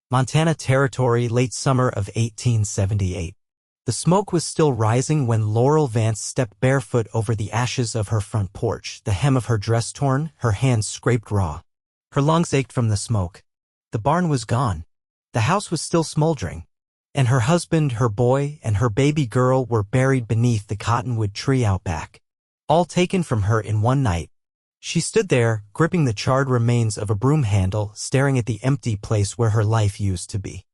Montana Territory, late summer of 1878. The smoke was still rising when Laurel Vance stepped barefoot over the ashes of her front porch, the hem of her dress torn, her hands scraped raw. Her lungs ached from the smoke. The barn was gone. The house was still smoldering. And her husband, her boy, and her baby girl were buried beneath the cottonwood tree out back. All taken from her in one night. She stood there, gripping the charred remains of a broom handle, staring at the empty place where her life used to be.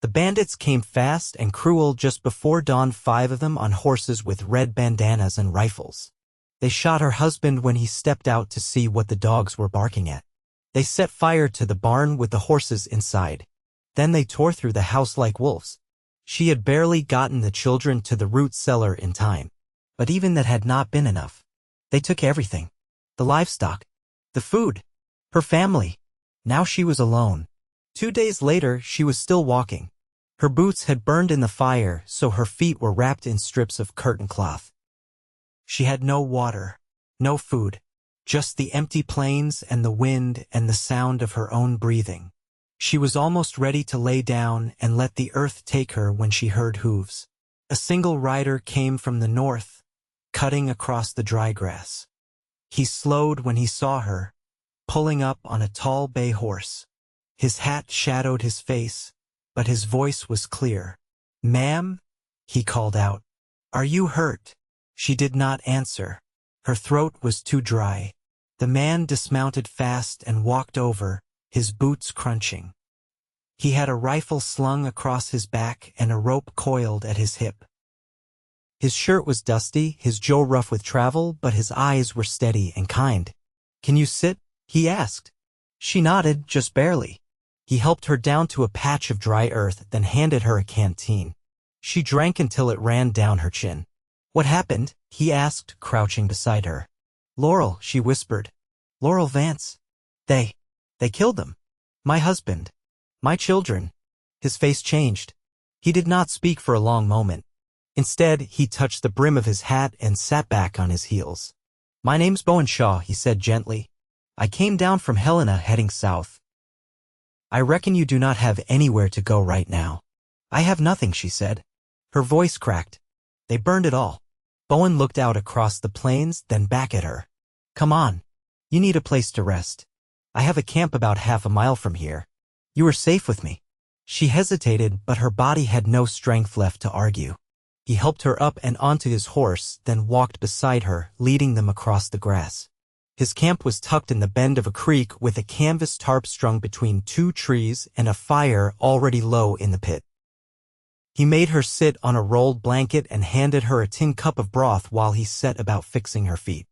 The bandits came fast and cruel just before dawn, 5 of them on horses with red bandanas and rifles. They shot her husband when he stepped out to see what the dogs were barking at. They set fire to the barn with the horses inside. Then they tore through the house like wolves. She had barely gotten the children to the root cellar in time. But even that had not been enough. They took everything. The livestock. The food. Her family. Now she was alone. 2 days later, she was still walking. Her boots had burned in the fire, so her feet were wrapped in strips of curtain cloth. She had no water, no food, just the empty plains and the wind and the sound of her own breathing. She was almost ready to lay down and let the earth take her when she heard hooves. A single rider came from the north, cutting across the dry grass. He slowed when he saw her, pulling up on a tall bay horse. His hat shadowed his face, but his voice was clear. "Ma'am?" he called out. "Are you hurt?" She did not answer. Her throat was too dry. The man dismounted fast and walked over, his boots crunching. He had a rifle slung across his back and a rope coiled at his hip. His shirt was dusty, his jaw rough with travel, but his eyes were steady and kind. "Can you sit?" he asked. She nodded, just barely. He helped her down to a patch of dry earth, then handed her a canteen. She drank until it ran down her chin. "What happened?" he asked, crouching beside her. "Laurel," she whispered. "Laurel Vance. They killed them. My husband. My children." His face changed. He did not speak for a long moment. Instead, he touched the brim of his hat and sat back on his heels. "My name's Bowen Shaw," he said gently. "I came down from Helena heading south. I reckon you do not have anywhere to go right now." "I have nothing," she said. Her voice cracked. "They burned it all." Bowen looked out across the plains, then back at her. "Come on. You need a place to rest. I have a camp about half a mile from here. You are safe with me." She hesitated, but her body had no strength left to argue. He helped her up and onto his horse, then walked beside her, leading them across the grass. His camp was tucked in the bend of a creek with a canvas tarp strung between 2 trees and a fire already low in the pit. He made her sit on a rolled blanket and handed her a tin cup of broth while he set about fixing her feet.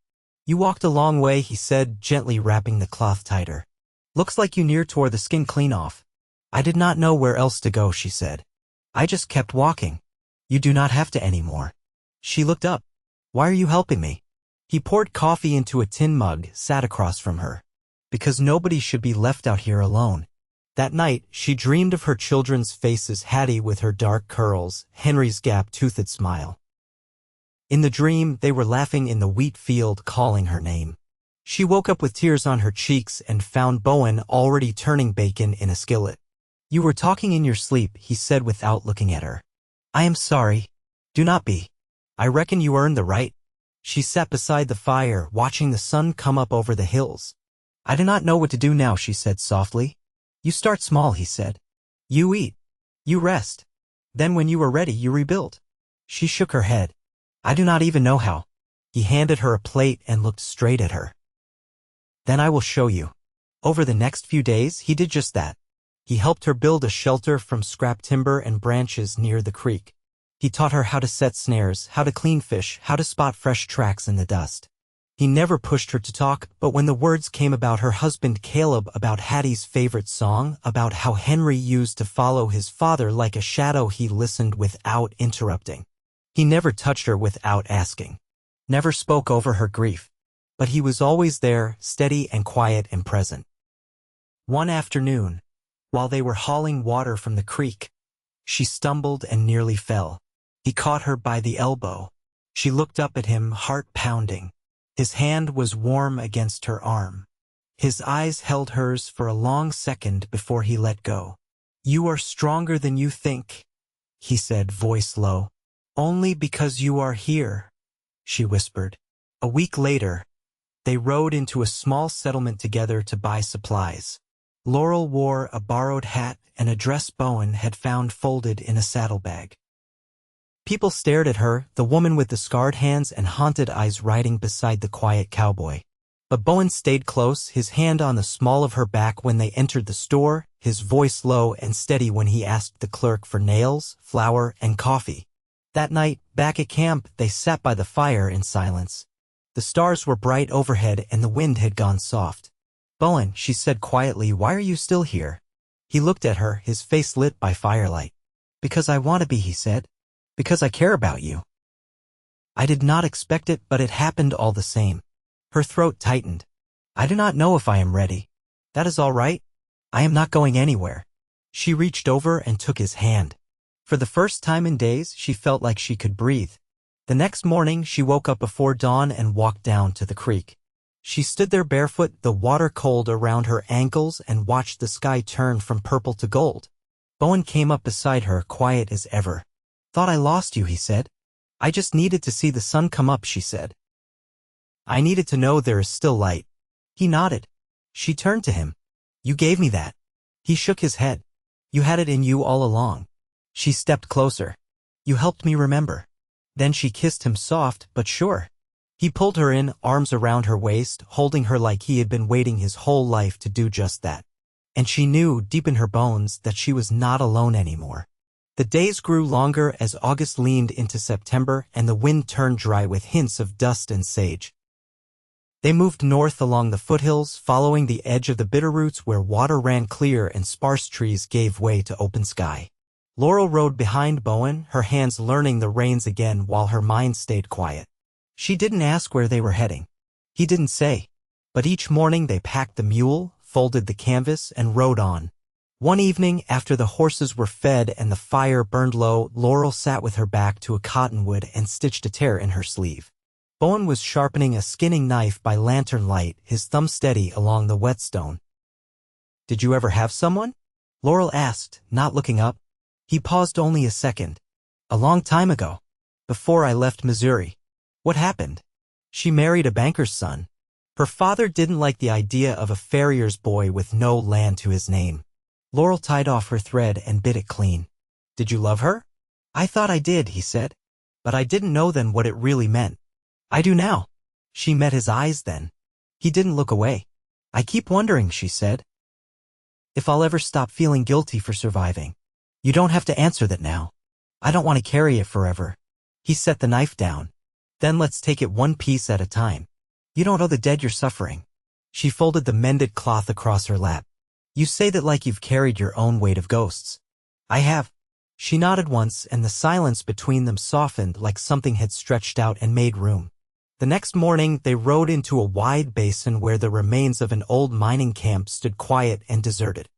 "You walked a long way," he said, gently wrapping the cloth tighter. "Looks like you near tore the skin clean off." "I did not know where else to go," she said. "I just kept walking." "You do not have to anymore." She looked up. "Why are you helping me?" He poured coffee into a tin mug, sat across from her. "Because nobody should be left out here alone." That night, she dreamed of her children's faces, Hattie with her dark curls, Henry's gap-toothed smile. In the dream, they were laughing in the wheat field, calling her name. She woke up with tears on her cheeks and found Bowen already turning bacon in a skillet. "You were talking in your sleep," he said without looking at her. "I am sorry. Do not be. I reckon you earned the right." She sat beside the fire, watching the sun come up over the hills. "I do not know what to do now," she said softly. "You start small," he said. "You eat. You rest. Then when you are ready, you rebuild." She shook her head. "I do not even know how." He handed her a plate and looked straight at her. "Then I will show you." Over the next few days, he did just that. He helped her build a shelter from scrap timber and branches near the creek. He taught her how to set snares, how to clean fish, how to spot fresh tracks in the dust. He never pushed her to talk, but when the words came about her husband Caleb, about Hattie's favorite song, about how Henry used to follow his father like a shadow, he listened without interrupting. He never touched her without asking. Never spoke over her grief. But he was always there, steady and quiet and present. One afternoon, while they were hauling water from the creek, she stumbled and nearly fell. He caught her by the elbow. She looked up at him, heart pounding. His hand was warm against her arm. His eyes held hers for a long second before he let go. "You are stronger than you think," he said, voice low. "Only because you are here," she whispered. A week later, they rode into a small settlement together to buy supplies. Laurel wore a borrowed hat and a dress Bowen had found folded in a saddlebag. People stared at her, the woman with the scarred hands and haunted eyes riding beside the quiet cowboy. But Bowen stayed close, his hand on the small of her back when they entered the store, his voice low and steady when he asked the clerk for nails, flour, and coffee. That night, back at camp, they sat by the fire in silence. The stars were bright overhead and the wind had gone soft. "Bowen," she said quietly, "why are you still here?" He looked at her, his face lit by firelight. "Because I want to be," he said. "Because I care about you." "I did not expect it, but it happened all the same." Her throat tightened. "I do not know if I am ready." "That is all right. I am not going anywhere." She reached over and took his hand. For the first time in days, she felt like she could breathe. The next morning, she woke up before dawn and walked down to the creek. She stood there barefoot, the water cold around her ankles, and watched the sky turn from purple to gold. Bowen came up beside her, quiet as ever. "Thought I lost you," he said. "I just needed to see the sun come up," she said. "I needed to know there is still light." He nodded. She turned to him. "You gave me that." He shook his head. "You had it in you all along." She stepped closer. "You helped me remember." Then she kissed him soft but sure. He pulled her in, arms around her waist, holding her like he had been waiting his whole life to do just that. And she knew, deep in her bones, that she was not alone anymore. The days grew longer as August leaned into September and the wind turned dry with hints of dust and sage. They moved north along the foothills, following the edge of the bitterroots where water ran clear and sparse trees gave way to open sky. Laurel rode behind Bowen, her hands learning the reins again while her mind stayed quiet. She didn't ask where they were heading. He didn't say. But each morning they packed the mule, folded the canvas, and rode on. One evening, after the horses were fed and the fire burned low, Laurel sat with her back to a cottonwood and stitched a tear in her sleeve. Bowen was sharpening a skinning knife by lantern light, his thumb steady along the whetstone. "Did you ever have someone?" Laurel asked, not looking up. He paused only a second. "A long time ago. Before I left Missouri." "What happened?" "She married a banker's son. Her father didn't like the idea of a farrier's boy with no land to his name." Laurel tied off her thread and bit it clean. "Did you love her?" "I thought I did," he said. "But I didn't know then what it really meant." "I do now." She met his eyes then. He didn't look away. "I keep wondering," she said, "if I'll ever stop feeling guilty for surviving." "You don't have to answer that now. I don't want to carry it forever." He set the knife down. "Then let's take it one piece at a time. You don't owe the dead your suffering." She folded the mended cloth across her lap. "You say that like you've carried your own weight of ghosts." "I have." She nodded once, and the silence between them softened like something had stretched out and made room. The next morning, they rode into a wide basin where the remains of an old mining camp stood quiet and deserted.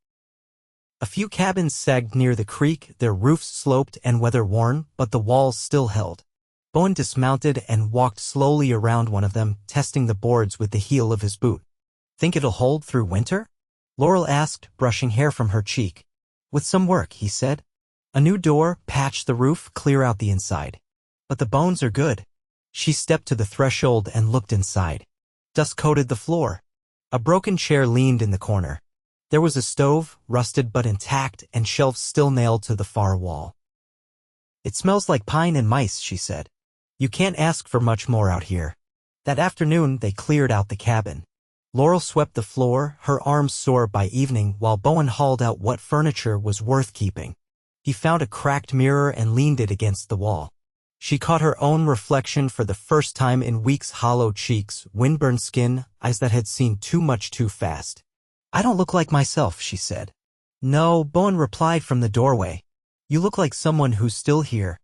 A few cabins sagged near the creek, their roofs sloped and weather-worn, but the walls still held. Bowen dismounted and walked slowly around one of them, testing the boards with the heel of his boot. "Think it'll hold through winter?" Laurel asked, brushing hair from her cheek. "With some work," he said. "A new door, patch the roof, clear out the inside. But the bones are good." She stepped to the threshold and looked inside. Dust coated the floor. A broken chair leaned in the corner. There was a stove, rusted but intact, and shelves still nailed to the far wall. "It smells like pine and mice," she said. "You can't ask for much more out here." That afternoon, they cleared out the cabin. Laurel swept the floor, her arms sore by evening, while Bowen hauled out what furniture was worth keeping. He found a cracked mirror and leaned it against the wall. She caught her own reflection for the first time in weeks, hollow cheeks, windburned skin, eyes that had seen too much too fast. "I don't look like myself," she said. "No," Bowen replied from the doorway. "You look like someone who's still here."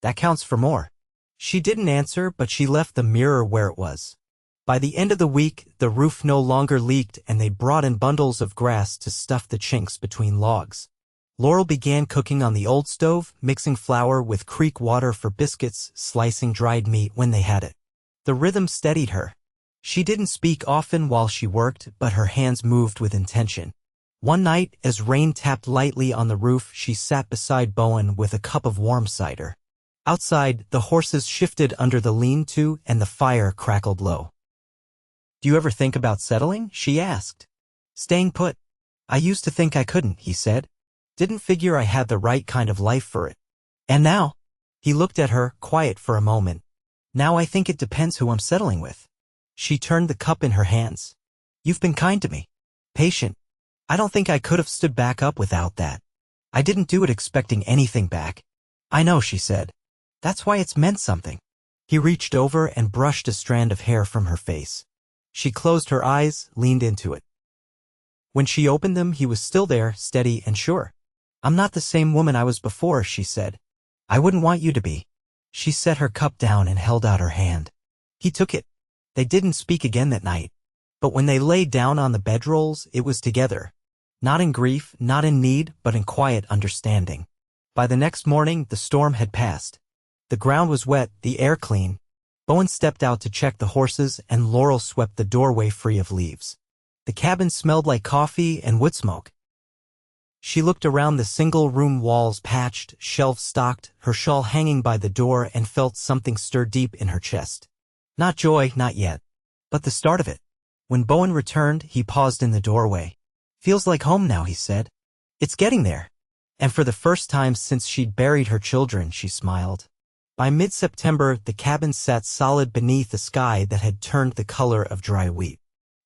"That counts for more." She didn't answer, but she left the mirror where it was. By the end of the week, the roof no longer leaked and they brought in bundles of grass to stuff the chinks between logs. Laurel began cooking on the old stove, mixing flour with creek water for biscuits, slicing dried meat when they had it. The rhythm steadied her. She didn't speak often while she worked, but her hands moved with intention. One night, as rain tapped lightly on the roof, she sat beside Bowen with a cup of warm cider. Outside, the horses shifted under the lean-to and the fire crackled low. "Do you ever think about settling?" she asked. "Staying put. I used to think I couldn't," he said. "Didn't figure I had the right kind of life for it. And now?" He looked at her, quiet for a moment. "Now I think it depends who I'm settling with." She turned the cup in her hands. "You've been kind to me. Patient. I don't think I could have stood back up without that. I didn't do it expecting anything back." "I know," she said. "That's why it's meant something." He reached over and brushed a strand of hair from her face. She closed her eyes, leaned into it. When she opened them, he was still there, steady and sure. "I'm not the same woman I was before," she said. "I wouldn't want you to be." She set her cup down and held out her hand. He took it. They didn't speak again that night. But when they lay down on the bedrolls, it was together. Not in grief, not in need, but in quiet understanding. By the next morning, the storm had passed. The ground was wet, the air clean. Bowen stepped out to check the horses, and Laurel swept the doorway free of leaves. The cabin smelled like coffee and wood smoke. She looked around the single-room walls patched, shelves stocked, her shawl hanging by the door, and felt something stir deep in her chest. Not joy, not yet. But the start of it. When Bowen returned, he paused in the doorway. "Feels like home now," he said. "It's getting there." And for the first time since she'd buried her children, she smiled. By mid-September, the cabin sat solid beneath a sky that had turned the color of dry wheat.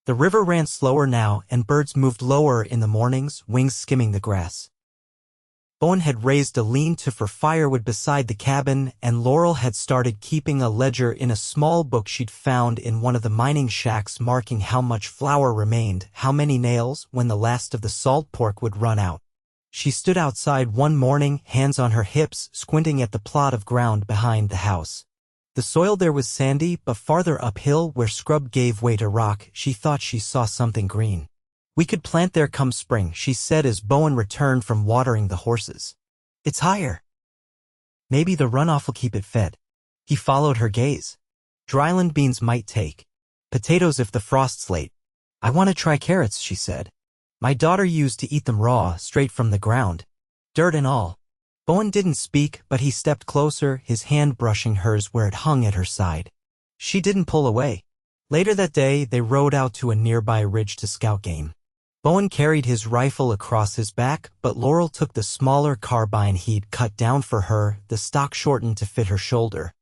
The river ran slower now, and birds moved lower in the mornings, wings skimming the grass. Bowen had raised a lean-to for firewood beside the cabin, and Laurel had started keeping a ledger in a small book she'd found in one of the mining shacks, marking how much flour remained, how many nails, when the last of the salt pork would run out. She stood outside one morning, hands on her hips, squinting at the plot of ground behind the house. The soil there was sandy, but farther uphill, where scrub gave way to rock, she thought she saw something green. "We could plant there come spring," she said as Bowen returned from watering the horses. "It's higher. Maybe the runoff will keep it fed." He followed her gaze. "Dryland beans might take. Potatoes if the frost's late." "I want to try carrots," she said. "My daughter used to eat them raw, straight from the ground. Dirt and all." Bowen didn't speak, but he stepped closer, his hand brushing hers where it hung at her side. She didn't pull away. Later that day, they rode out to a nearby ridge to scout game. Bowen carried his rifle across his back, but Laurel took the smaller carbine he'd cut down for her, the stock shortened to fit her shoulder.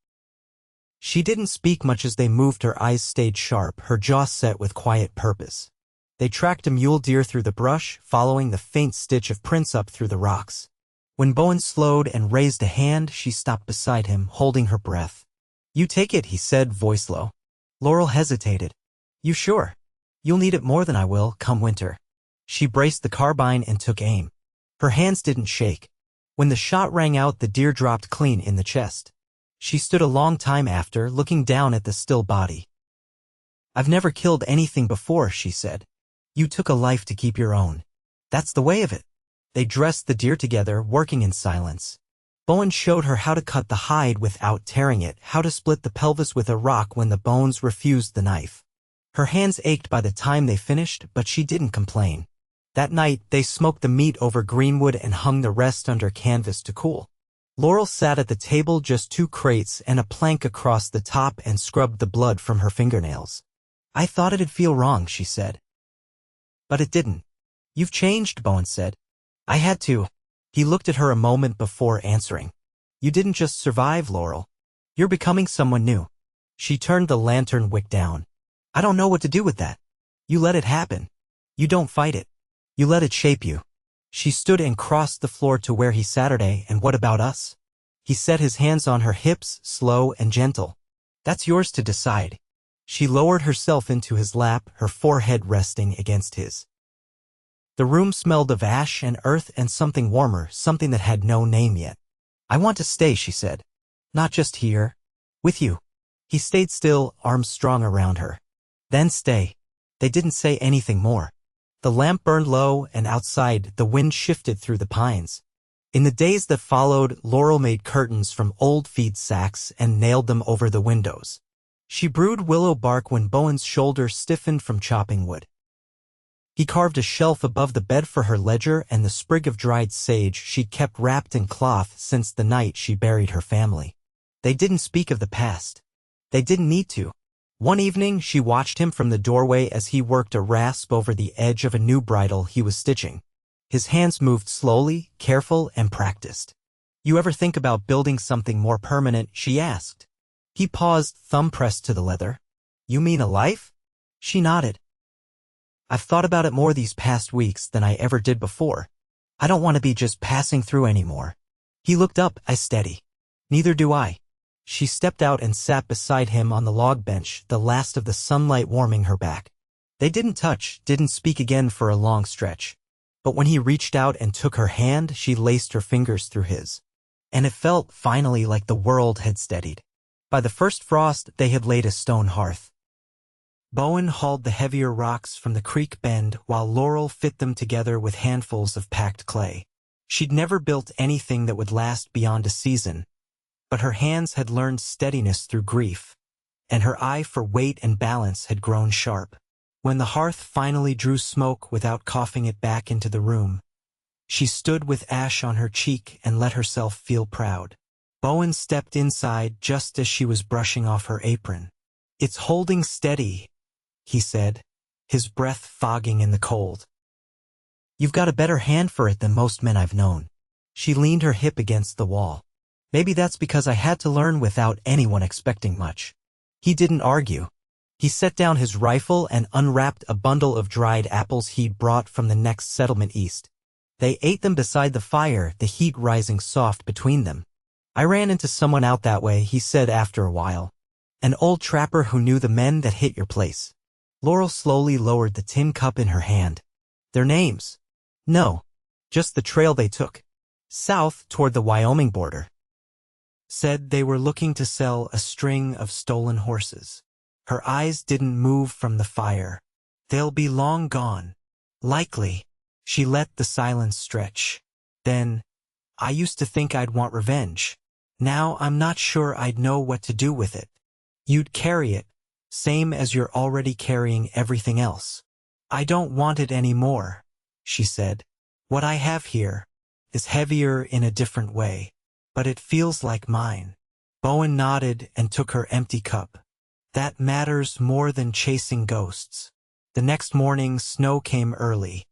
She didn't speak much as they moved. Her eyes stayed sharp, her jaw set with quiet purpose. They tracked a mule deer through the brush, following the faint stitch of prints up through the rocks. When Bowen slowed and raised a hand, she stopped beside him, holding her breath. "You take it," he said, voice low. Laurel hesitated. "You sure? You'll need it more than I will, come winter." She braced the carbine and took aim. Her hands didn't shake. When the shot rang out, the deer dropped clean in the chest. She stood a long time after, looking down at the still body. "I've never killed anything before," she said. "You took a life to keep your own. That's the way of it." They dressed the deer together, working in silence. Bowen showed her how to cut the hide without tearing it, how to split the pelvis with a rock when the bones refused the knife. Her hands ached by the time they finished, but she didn't complain. That night, they smoked the meat over greenwood and hung the rest under canvas to cool. Laurel sat at the table, just 2 crates and a plank across the top, and scrubbed the blood from her fingernails. "I thought it'd feel wrong," she said. "But it didn't." "You've changed," Bowen said. "I had to." He looked at her a moment before answering. "You didn't just survive, Laurel. You're becoming someone new." She turned the lantern wick down. "I don't know what to do with that." "You let it happen. You don't fight it. You let it shape you." She stood and crossed the floor to where he Saturday. "And what about us?" He set his hands on her hips, slow and gentle. "That's yours to decide." She lowered herself into his lap, her forehead resting against his. The room smelled of ash and earth and something warmer, something that had no name yet. "I want to stay," she said. "Not just here. With you." He stayed still, arms strong around her. "Then stay." They didn't say anything more. The lamp burned low, and outside, the wind shifted through the pines. In the days that followed, Laurel made curtains from old feed sacks and nailed them over the windows. She brewed willow bark when Bowen's shoulder stiffened from chopping wood. He carved a shelf above the bed for her ledger and the sprig of dried sage she'd kept wrapped in cloth since the night she buried her family. They didn't speak of the past. They didn't need to. One evening, she watched him from the doorway as he worked a rasp over the edge of a new bridle he was stitching. His hands moved slowly, careful, and practiced. "You ever think about building something more permanent?" she asked. He paused, thumb pressed to the leather. "You mean a life?" She nodded. "I've thought about it more these past weeks than I ever did before. I don't want to be just passing through anymore." He looked up, eyes steady. "Neither do I." She stepped out and sat beside him on the log bench, the last of the sunlight warming her back. They didn't touch, didn't speak again for a long stretch. But when he reached out and took her hand, she laced her fingers through his. And it felt, finally, like the world had steadied. By the first frost, they had laid a stone hearth. Bowen hauled the heavier rocks from the creek bend while Laurel fit them together with handfuls of packed clay. She'd never built anything that would last beyond a season, but her hands had learned steadiness through grief, and her eye for weight and balance had grown sharp. When the hearth finally drew smoke without coughing it back into the room, she stood with ash on her cheek and let herself feel proud. Bowen stepped inside just as she was brushing off her apron. "It's holding steady," he said, his breath fogging in the cold. "You've got a better hand for it than most men I've known." She leaned her hip against the wall. "Maybe that's because I had to learn without anyone expecting much." He didn't argue. He set down his rifle and unwrapped a bundle of dried apples he'd brought from the next settlement east. They ate them beside the fire, the heat rising soft between them. "I ran into someone out that way," he said after a while. "An old trapper who knew the men that hit your place." Laurel slowly lowered the tin cup in her hand. "Their names?" "No. Just the trail they took. South toward the Wyoming border." Said they were looking to sell a string of stolen horses. Her eyes didn't move from the fire. "They'll be long gone." "Likely." She let the silence stretch. Then, "I used to think I'd want revenge. Now I'm not sure I'd know what to do with it." "You'd carry it, same as you're already carrying everything else." "I don't want it anymore," she said. "What I have here is heavier in a different way, but it feels like mine." Bowen nodded and took her empty cup. "That matters more than chasing ghosts." The next morning, snow came early.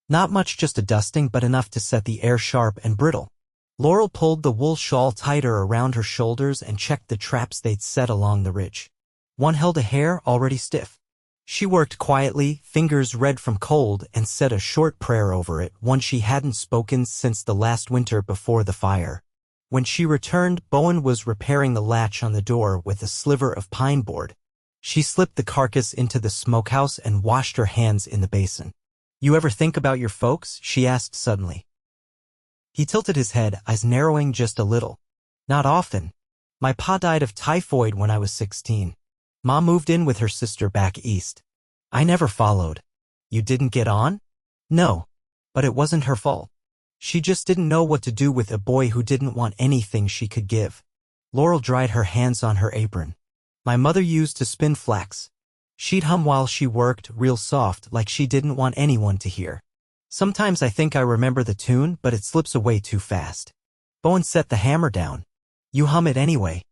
Not much, just a dusting, but enough to set the air sharp and brittle. Laurel pulled the wool shawl tighter around her shoulders and checked the traps they'd set along the ridge. One held a hare already stiff. She worked quietly, fingers red from cold, and said a short prayer over it, one she hadn't spoken since the last winter before the fire. When she returned, Bowen was repairing the latch on the door with a sliver of pine board. She slipped the carcass into the smokehouse and washed her hands in the basin. "You ever think about your folks?" she asked suddenly. He tilted his head, eyes narrowing just a little. "Not often. My pa died of typhoid when I was 16. Ma moved in with her sister back east. I never followed." "You didn't get on?" "No. But it wasn't her fault. She just didn't know what to do with a boy who didn't want anything she could give." Laurel dried her hands on her apron. "My mother used to spin flax. She'd hum while she worked, real soft, like she didn't want anyone to hear. Sometimes I think I remember the tune, but it slips away too fast." Bowen set the hammer down. "You hum it anyway.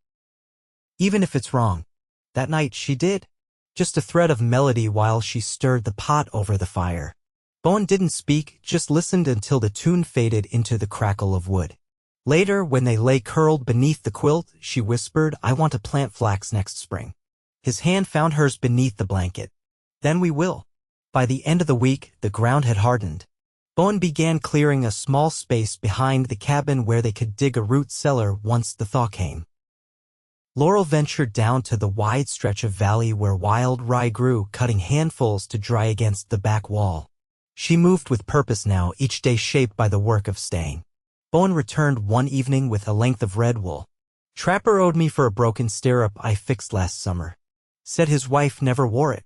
Even if it's wrong." That night she did. Just a thread of melody while she stirred the pot over the fire. Bowen didn't speak, just listened until the tune faded into the crackle of wood. Later, when they lay curled beneath the quilt, she whispered, "I want to plant flax next spring." His hand found hers beneath the blanket. "Then we will." By the end of the week, the ground had hardened. Bowen began clearing a small space behind the cabin where they could dig a root cellar once the thaw came. Laurel ventured down to the wide stretch of valley where wild rye grew, cutting handfuls to dry against the back wall. She moved with purpose now, each day shaped by the work of staying. Bowen returned one evening with a length of red wool. "Trapper owed me for a broken stirrup I fixed last summer. Said his wife never wore it."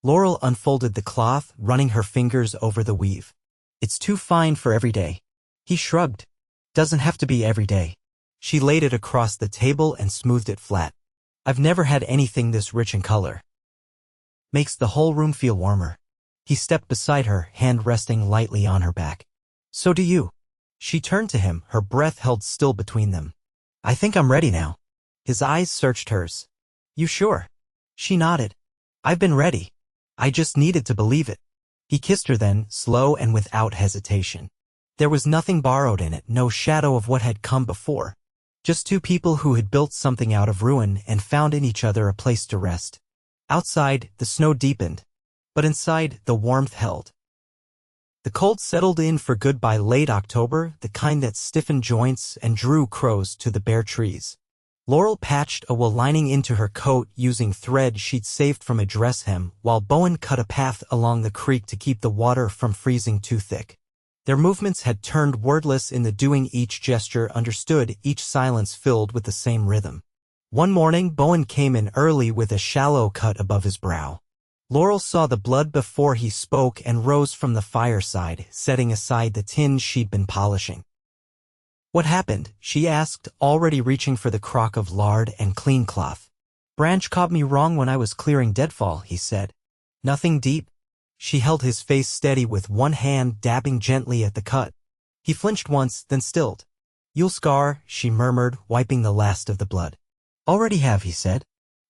Laurel unfolded the cloth, running her fingers over the weave. "It's too fine for every day." He shrugged. "Doesn't have to be every day." She laid it across the table and smoothed it flat. "I've never had anything this rich in color. Makes the whole room feel warmer." He stepped beside her, hand resting lightly on her back. So do you. She turned to him, her breath held still between them. I think I'm ready now. His eyes searched hers. You sure? She nodded. I've been ready. I just needed to believe it. He kissed her then, slow and without hesitation. There was nothing borrowed in it, no shadow of what had come before. Just two people who had built something out of ruin and found in each other a place to rest. Outside, the snow deepened, but inside, the warmth held. The cold settled in for good by late October, the kind that stiffened joints and drew crows to the bare trees. Laurel patched a wool lining into her coat using thread she'd saved from a dress hem, while Bowen cut a path along the creek to keep the water from freezing too thick. Their movements had turned wordless in the doing, each gesture understood, each silence filled with the same rhythm. One morning, Bowen came in early with a shallow cut above his brow. Laurel saw the blood before he spoke and rose from the fireside, setting aside the tin she'd been polishing. What happened? She asked, already reaching for the crock of lard and clean cloth. Branch caught me wrong when I was clearing deadfall, he said. Nothing deep. She held his face steady with one hand dabbing gently at the cut. He flinched once, then stilled. You'll scar, she murmured, wiping the last of the blood. Already have, he said.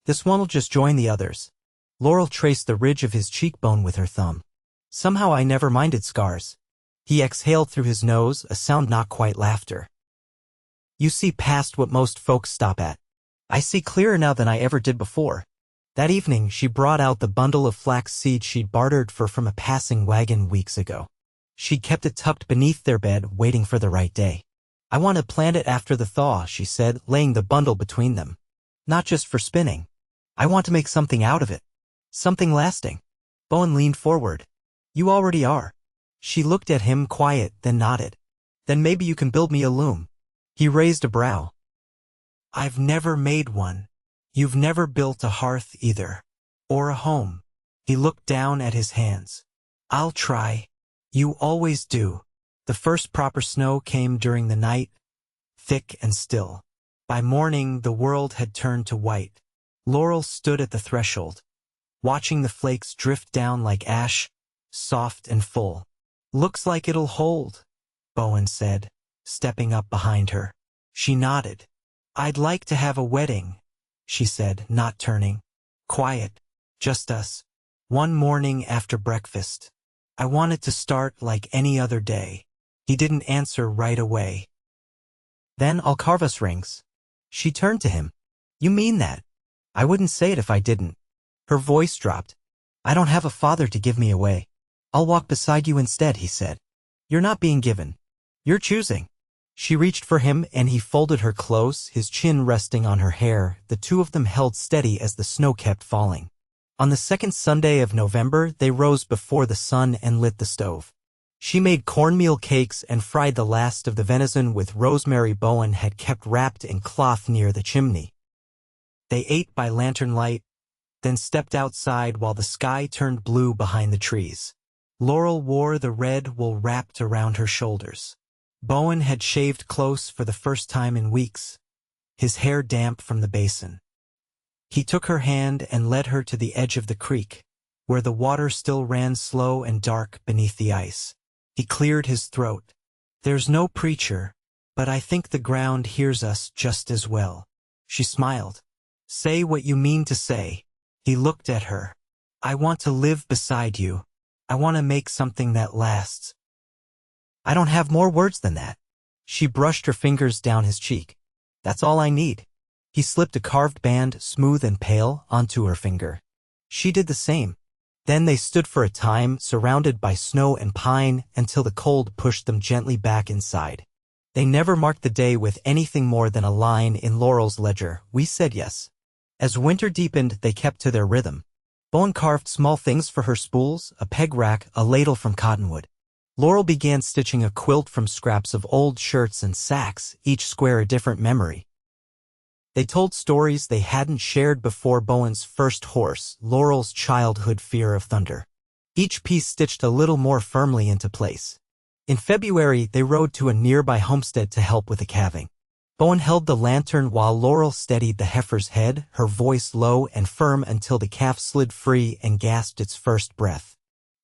This one'll just join the others. Laurel traced the ridge of his cheekbone with her thumb. Somehow I never minded scars. He exhaled through his nose, a sound not quite laughter. You see past what most folks stop at. I see clearer now than I ever did before. That evening, she brought out the bundle of flax seed she'd bartered for from a passing wagon weeks ago. She'd kept it tucked beneath their bed, waiting for the right day. I want to plant it after the thaw, she said, laying the bundle between them. Not just for spinning. I want to make something out of it. Something lasting. Bowen leaned forward. You already are. She looked at him, quiet, then nodded. Then maybe you can build me a loom. He raised a brow. I've never made one. You've never built a hearth either. Or a home. He looked down at his hands. I'll try. You always do. The first proper snow came during the night, thick and still. By morning, the world had turned to white. Laurel stood at the threshold, watching the flakes drift down like ash, soft and full. Looks like it'll hold, Bowen said, stepping up behind her. She nodded. I'd like to have a wedding, she said, not turning. Quiet, just us. One morning after breakfast. I want it to start like any other day. He didn't answer right away. Then I'll carve us rings. She turned to him. You mean that? I wouldn't say it if I didn't. Her voice dropped. I don't have a father to give me away. I'll walk beside you instead, he said. You're not being given. You're choosing. She reached for him and he folded her close, his chin resting on her hair. The two of them held steady as the snow kept falling. On the second Sunday of November, they rose before the sun and lit the stove. She made cornmeal cakes and fried the last of the venison with rosemary Bowen had kept wrapped in cloth near the chimney. They ate by lantern light, then stepped outside while the sky turned blue behind the trees. Laurel wore the red wool wrapped around her shoulders. Bowen had shaved close for the first time in weeks, his hair damp from the basin. He took her hand and led her to the edge of the creek, where the water still ran slow and dark beneath the ice. He cleared his throat. There's no preacher, but I think the ground hears us just as well. She smiled. Say what you mean to say. He looked at her. I want to live beside you. I want to make something that lasts. I don't have more words than that. She brushed her fingers down his cheek. That's all I need. He slipped a carved band, smooth and pale, onto her finger. She did the same. Then they stood for a time, surrounded by snow and pine, until the cold pushed them gently back inside. They never marked the day with anything more than a line in Laurel's ledger. We said yes. As winter deepened, they kept to their rhythm. Bowen carved small things for her spools, a peg rack, a ladle from cottonwood. Laurel began stitching a quilt from scraps of old shirts and sacks, each square a different memory. They told stories they hadn't shared before. Bowen's first horse, Laurel's childhood fear of thunder. Each piece stitched a little more firmly into place. In February, they rode to a nearby homestead to help with the calving. Bowen held the lantern while Laurel steadied the heifer's head, her voice low and firm until the calf slid free and gasped its first breath.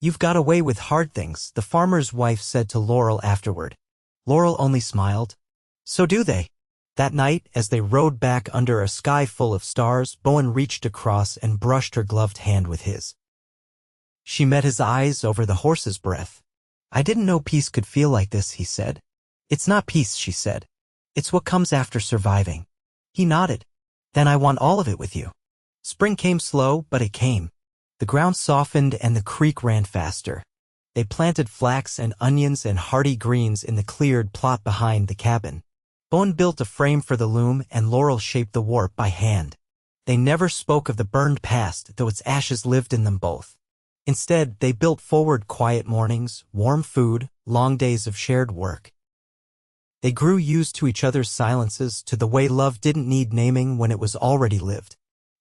"You've got away with hard things," the farmer's wife said to Laurel afterward. Laurel only smiled. "So do they." That night, as they rode back under a sky full of stars, Bowen reached across and brushed her gloved hand with his. She met his eyes over the horse's breath. "I didn't know peace could feel like this," he said. "It's not peace," she said. "It's what comes after surviving." He nodded. "Then I want all of it with you." Spring came slow, but it came. The ground softened and the creek ran faster. They planted flax and onions and hardy greens in the cleared plot behind the cabin. Bowen built a frame for the loom and Laurel shaped the warp by hand. They never spoke of the burned past, though its ashes lived in them both. Instead, they built forward quiet mornings, warm food, long days of shared work. They grew used to each other's silences, to the way love didn't need naming when it was already lived.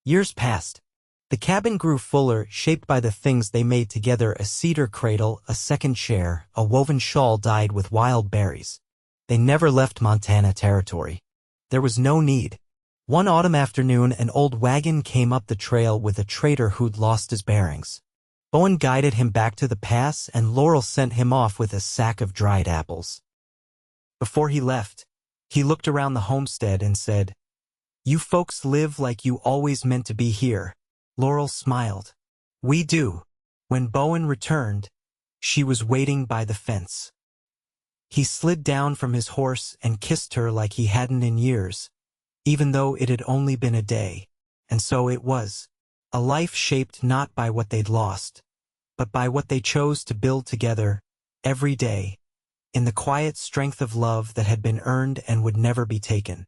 Years passed. The cabin grew fuller, shaped by the things they made together: a cedar cradle, a second chair, a woven shawl dyed with wild berries. They never left Montana territory. There was no need. One autumn afternoon, an old wagon came up the trail with a trader who'd lost his bearings. Bowen guided him back to the pass, and Laurel sent him off with a sack of dried apples. Before he left, he looked around the homestead and said, "You folks live like you always meant to be here." Laurel smiled. "We do." When Bowen returned, she was waiting by the fence. He slid down from his horse and kissed her like he hadn't in years, even though it had only been a day. And so it was. A life shaped not by what they'd lost, but by what they chose to build together, every day, in the quiet strength of love that had been earned and would never be taken.